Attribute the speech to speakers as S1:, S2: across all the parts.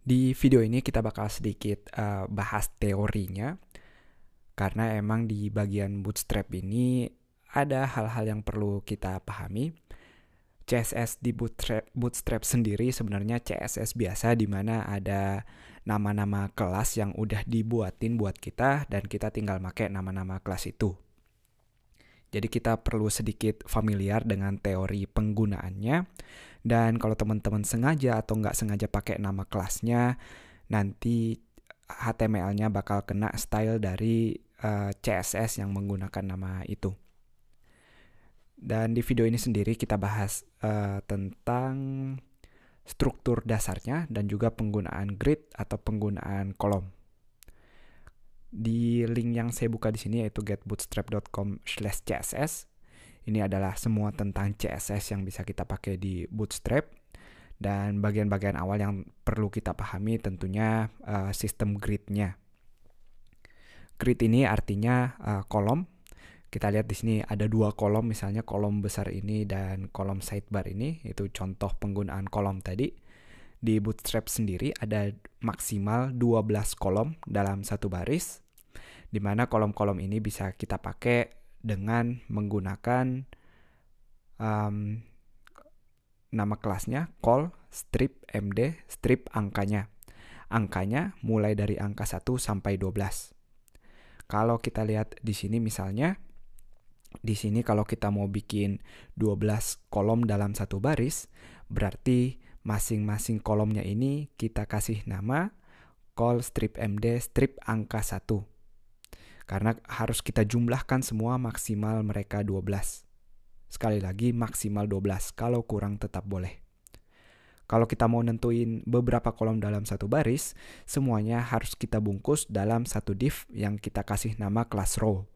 S1: Di video ini kita bakal sedikit bahas teorinya, karena emang di bagian Bootstrap ini ada hal-hal yang perlu kita pahami. CSS di Bootstrap sendiri sebenarnya CSS biasa, di mana ada nama-nama kelas yang udah dibuatin buat kita dan kita tinggal pakai nama-nama kelas itu. Jadi kita perlu sedikit familiar dengan teori penggunaannya. Dan kalau teman-teman sengaja atau nggak sengaja pakai nama kelasnya, nanti HTML-nya bakal kena style dari CSS yang menggunakan nama itu. Dan di video ini sendiri kita bahas tentang struktur dasarnya dan juga penggunaan grid atau penggunaan kolom. Di link yang saya buka di sini yaitu getbootstrap.com/css. Ini adalah semua tentang CSS yang bisa kita pakai di Bootstrap. Dan bagian-bagian awal yang perlu kita pahami tentunya sistem grid-nya. Grid ini artinya kolom. Kita lihat di sini ada dua kolom, misalnya kolom besar ini dan kolom sidebar ini. Itu contoh penggunaan kolom tadi. Di Bootstrap sendiri ada maksimal 12 kolom dalam satu baris, di mana kolom-kolom ini bisa kita pakai dengan menggunakan nama kelasnya call strip md strip angkanya. Angkanya mulai dari angka 1 sampai 12. Kalau kita lihat di sini misalnya, di sini kalau kita mau bikin 12 kolom dalam satu baris, berarti masing-masing kolomnya ini kita kasih nama call strip md strip angka 1. Karena harus kita jumlahkan semua, maksimal mereka 12. Sekali lagi maksimal 12, kalau kurang tetap boleh. Kalau kita mau nentuin beberapa kolom dalam satu baris, semuanya harus kita bungkus dalam satu div yang kita kasih nama kelas row.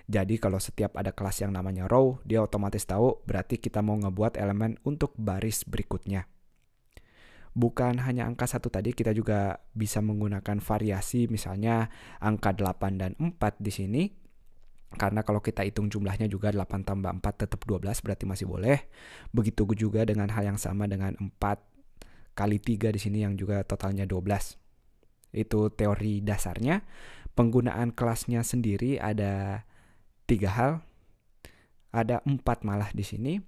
S1: Jadi kalau setiap ada kelas yang namanya row, dia otomatis tahu berarti kita mau ngebuat elemen untuk baris berikutnya. Bukan hanya angka 1 tadi, kita juga bisa menggunakan variasi, misalnya angka 8 dan 4 di sini. Karena kalau kita hitung jumlahnya juga 8 tambah 4 tetap 12, berarti masih boleh. Begitu juga dengan hal yang sama dengan 4 kali 3 di sini yang juga totalnya 12. Itu teori dasarnya. Penggunaan kelasnya sendiri ada 3 hal. Ada 4 malah di sini,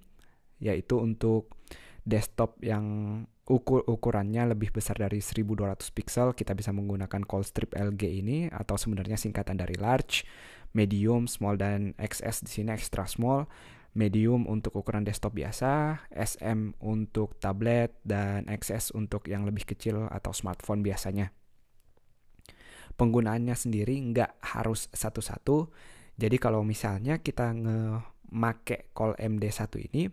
S1: yaitu untuk desktop yang ukurannya lebih besar dari 1200 pixel, kita bisa menggunakan call strip LG ini, atau sebenarnya singkatan dari large, medium, small, dan XS di sini extra small. Medium untuk ukuran desktop biasa, SM untuk tablet, dan XS untuk yang lebih kecil atau smartphone biasanya. Penggunaannya sendiri nggak harus satu-satu. Jadi kalau misalnya kita make call MD1 ini,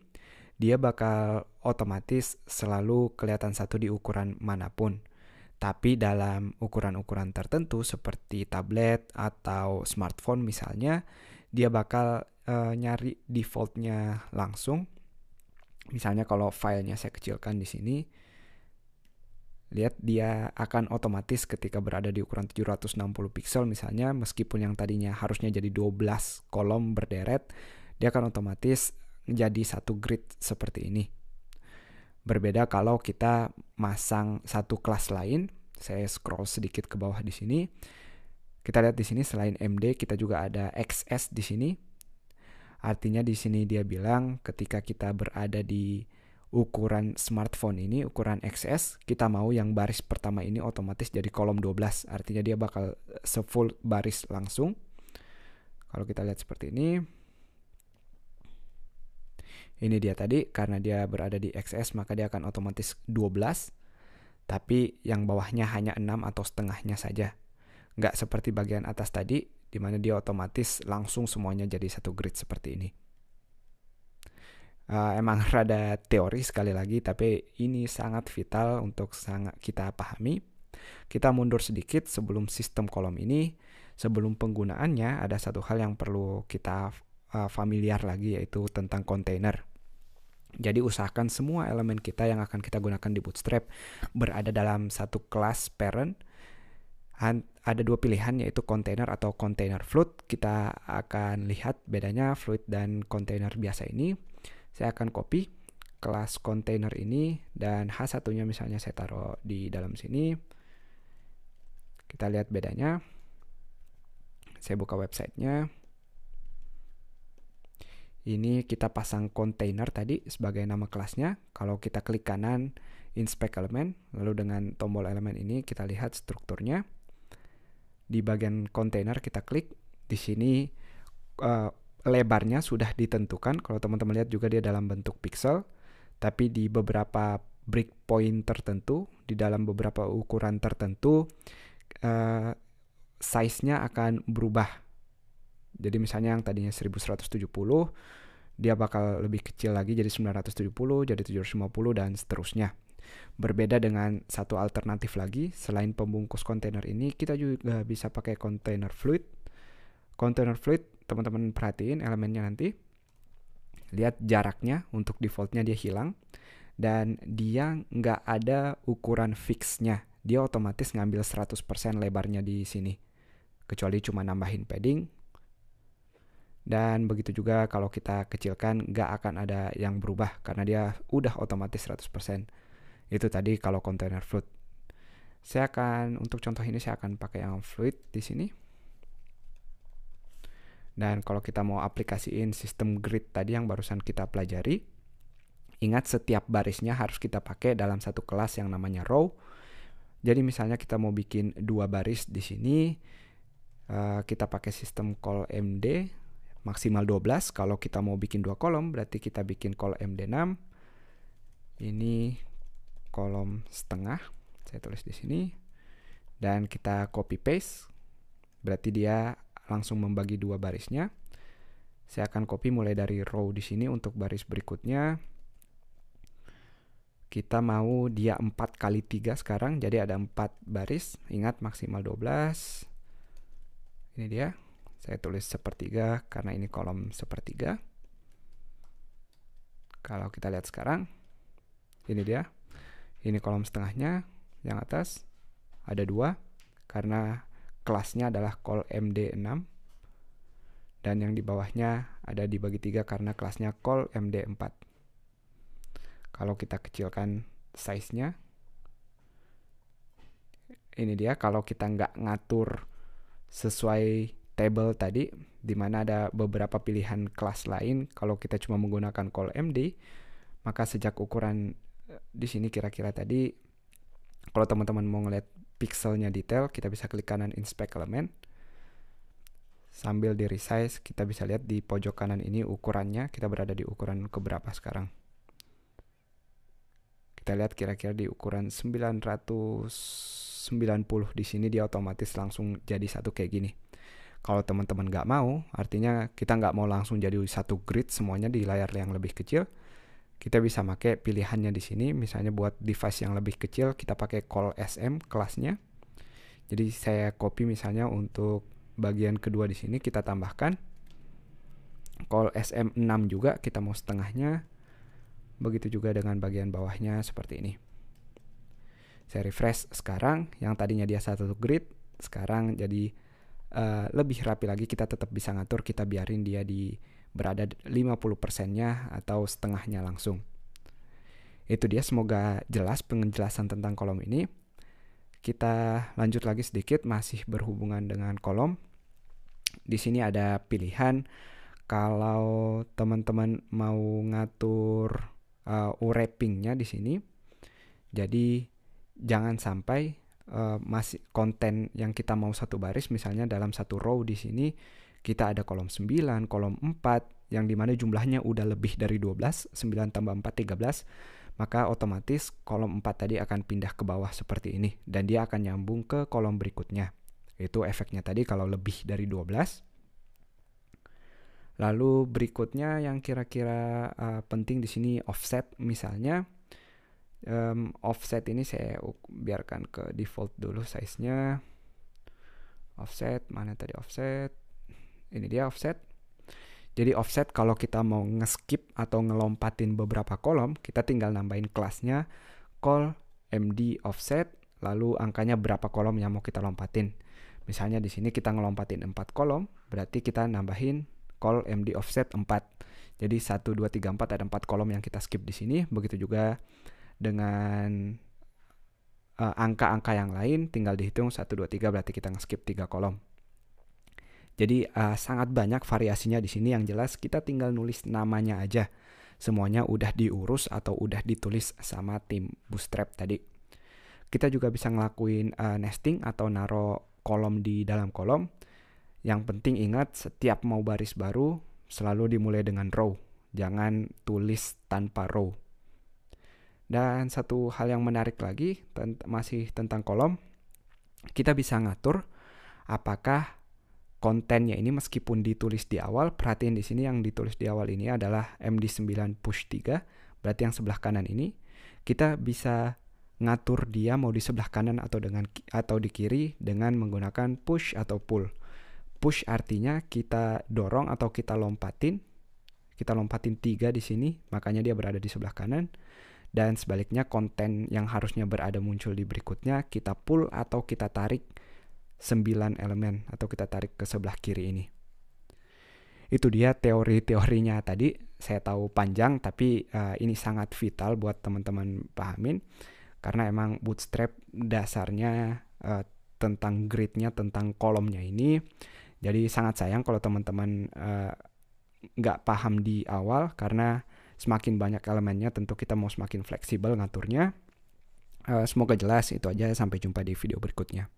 S1: dia bakal otomatis selalu kelihatan satu di ukuran manapun. Tapi dalam ukuran-ukuran tertentu seperti tablet atau smartphone misalnya, dia bakal nyari defaultnya langsung. Misalnya kalau filenya saya kecilkan di sini, lihat dia akan otomatis ketika berada di ukuran 760 pixel misalnya, meskipun yang tadinya harusnya jadi 12 kolom berderet, dia akan otomatis jadi satu grid seperti ini. Berbeda kalau kita masang satu kelas lain. Saya scroll sedikit ke bawah di sini. Kita lihat di sini selain MD kita juga ada XS di sini. Artinya di sini dia bilang ketika kita berada di ukuran smartphone ini, ukuran XS, kita mau yang baris pertama ini otomatis jadi kolom 12. Artinya dia bakal sefull baris langsung. Kalau kita lihat seperti ini, ini dia tadi, karena dia berada di XS maka dia akan otomatis 12, tapi yang bawahnya hanya 6 atau setengahnya saja. Nggak seperti bagian atas tadi, di mana dia otomatis langsung semuanya jadi satu grid seperti ini. Emang rada teori sekali lagi, tapi ini sangat vital untuk sangat kita pahami. Kita mundur sedikit sebelum sistem kolom ini. Sebelum penggunaannya ada satu hal yang perlu kita familiar lagi, yaitu tentang kontainer. Jadi usahakan semua elemen kita yang akan kita gunakan di Bootstrap berada dalam satu kelas parent. Ada dua pilihan, yaitu container atau container float. Kita akan lihat bedanya float dan container biasa ini. Saya akan copy. kelas container ini dan H1-nya misalnya saya taruh di dalam sini. Kita lihat bedanya. Saya buka websitenya. Ini kita pasang container tadi sebagai nama kelasnya. Kalau kita klik kanan, inspect element, lalu dengan tombol elemen ini kita lihat strukturnya. Di bagian container kita klik. Di sini lebarnya sudah ditentukan. Kalau teman-teman lihat juga dia dalam bentuk pixel. Tapi di beberapa breakpoint tertentu, di dalam beberapa ukuran tertentu, size-nya akan berubah. Jadi misalnya yang tadinya 1170, dia bakal lebih kecil lagi jadi 970, jadi 750, dan seterusnya. Berbeda dengan satu alternatif lagi, selain pembungkus kontainer ini, kita juga bisa pakai container fluid. Container fluid, teman-teman perhatiin elemennya nanti. Lihat jaraknya, untuk defaultnya dia hilang. Dan dia nggak ada ukuran fixnya. Dia otomatis ngambil 100% lebarnya di sini. Kecuali cuma nambahin padding. Dan begitu juga kalau kita kecilkan nggak akan ada yang berubah karena dia udah otomatis 100%. Itu tadi kalau container fluid. Untuk contoh ini saya akan pakai yang fluid di sini. Dan kalau kita mau aplikasiin sistem grid tadi yang barusan kita pelajari, ingat setiap barisnya harus kita pakai dalam satu kelas yang namanya row. Jadi misalnya kita mau bikin 2 baris di sini, kita pakai sistem call MD maksimal 12. Kalau kita mau bikin 2 kolom, berarti kita bikin call MD6. Ini kolom setengah, saya tulis di sini. Dan kita copy paste, berarti dia langsung membagi 2 barisnya. Saya akan copy mulai dari row di sini untuk baris berikutnya. Kita mau dia 4 kali 3 sekarang, jadi ada 4 baris. Ingat maksimal 12. Ini dia. Saya tulis sepertiga karena ini kolom sepertiga. Kalau kita lihat sekarang, ini dia. Ini kolom setengahnya, yang atas ada 2 karena kelasnya adalah call MD6. Dan yang di bawahnya ada dibagi 3 karena kelasnya call MD4. Kalau kita kecilkan size-nya, ini dia. Kalau kita nggak ngatur sesuai table tadi, di mana ada beberapa pilihan kelas lain, kalau kita cuma menggunakan call MD, maka sejak ukuran di sini kira-kira tadi, kalau teman-teman mau ngeliat pixelnya detail, kita bisa klik kanan inspect element. Sambil di resize, kita bisa lihat di pojok kanan ini ukurannya, kita berada di ukuran keberapa sekarang. Kita lihat kira-kira di ukuran 990 di sini, dia otomatis langsung jadi satu kayak gini. Kalau teman-teman nggak mau, artinya kita nggak mau langsung jadi satu grid semuanya di layar yang lebih kecil, kita bisa pakai pilihannya di sini. Misalnya buat device yang lebih kecil, kita pakai call SM kelasnya. Jadi saya copy misalnya untuk bagian kedua di sini, kita tambahkan call SM6 juga, kita mau setengahnya. Begitu juga dengan bagian bawahnya seperti ini. Saya refresh sekarang, yang tadinya dia satu grid, sekarang jadi lebih rapi lagi. Kita tetap bisa ngatur, kita biarin dia berada 50%-nya atau setengahnya langsung. Itu dia, semoga jelas penjelasan tentang kolom ini. Kita lanjut lagi sedikit, masih berhubungan dengan kolom. Di sini ada pilihan kalau teman-teman mau ngatur wrapping-nya di sini. Jadi jangan sampai masih konten yang kita mau satu baris, misalnya dalam satu row di sini kita ada kolom 9, kolom 4, yang dimana jumlahnya udah lebih dari 12, 9 tambah 4, 13, maka otomatis kolom 4 tadi akan pindah ke bawah seperti ini, dan dia akan nyambung ke kolom berikutnya. Itu efeknya tadi kalau lebih dari 12. Lalu berikutnya yang kira-kira penting di sini offset misalnya. Offset ini saya biarkan ke default dulu size-nya. Offset, mana tadi offset? Ini dia offset. Jadi offset kalau kita mau nge-skip atau ngelompatin beberapa kolom, kita tinggal nambahin kelasnya call MD offset, lalu angkanya berapa kolom yang mau kita lompatin. Misalnya di sini kita ngelompatin 4 kolom, berarti kita nambahin call MD offset 4. Jadi 1, 2, 3, 4 ada 4 kolom yang kita skip di sini. Begitu juga dengan angka-angka yang lain tinggal dihitung 1, 2, 3 berarti kita nge-skip 3 kolom. Jadi sangat banyak variasinya di sini. Yang jelas kita tinggal nulis namanya aja. Semuanya udah diurus atau udah ditulis sama tim Bootstrap tadi. Kita juga bisa ngelakuin nesting atau naro kolom di dalam kolom. Yang penting ingat, setiap mau baris baru selalu dimulai dengan row. Jangan tulis tanpa row. Dan satu hal yang menarik lagi, masih tentang kolom, kita bisa ngatur apakah kontennya ini meskipun ditulis di awal, perhatiin di sini yang ditulis di awal ini adalah MD9 push 3, berarti yang sebelah kanan ini, kita bisa ngatur dia mau di sebelah kanan atau di kiri dengan menggunakan push atau pull. Push artinya kita dorong atau kita lompatin 3 di sini, makanya dia berada di sebelah kanan. Dan sebaliknya konten yang harusnya berada muncul di berikutnya, kita pull atau kita tarik 9 elemen atau kita tarik ke sebelah kiri ini. Itu dia teori-teorinya tadi. Saya tahu panjang, tapi ini sangat vital buat teman-teman pahamin. Karena emang Bootstrap dasarnya tentang grid-nya, tentang kolomnya ini. Jadi sangat sayang kalau teman-teman nggak paham di awal, karena semakin banyak elemennya tentu kita mau semakin fleksibel ngaturnya. Semoga jelas. Itu aja, sampai jumpa di video berikutnya.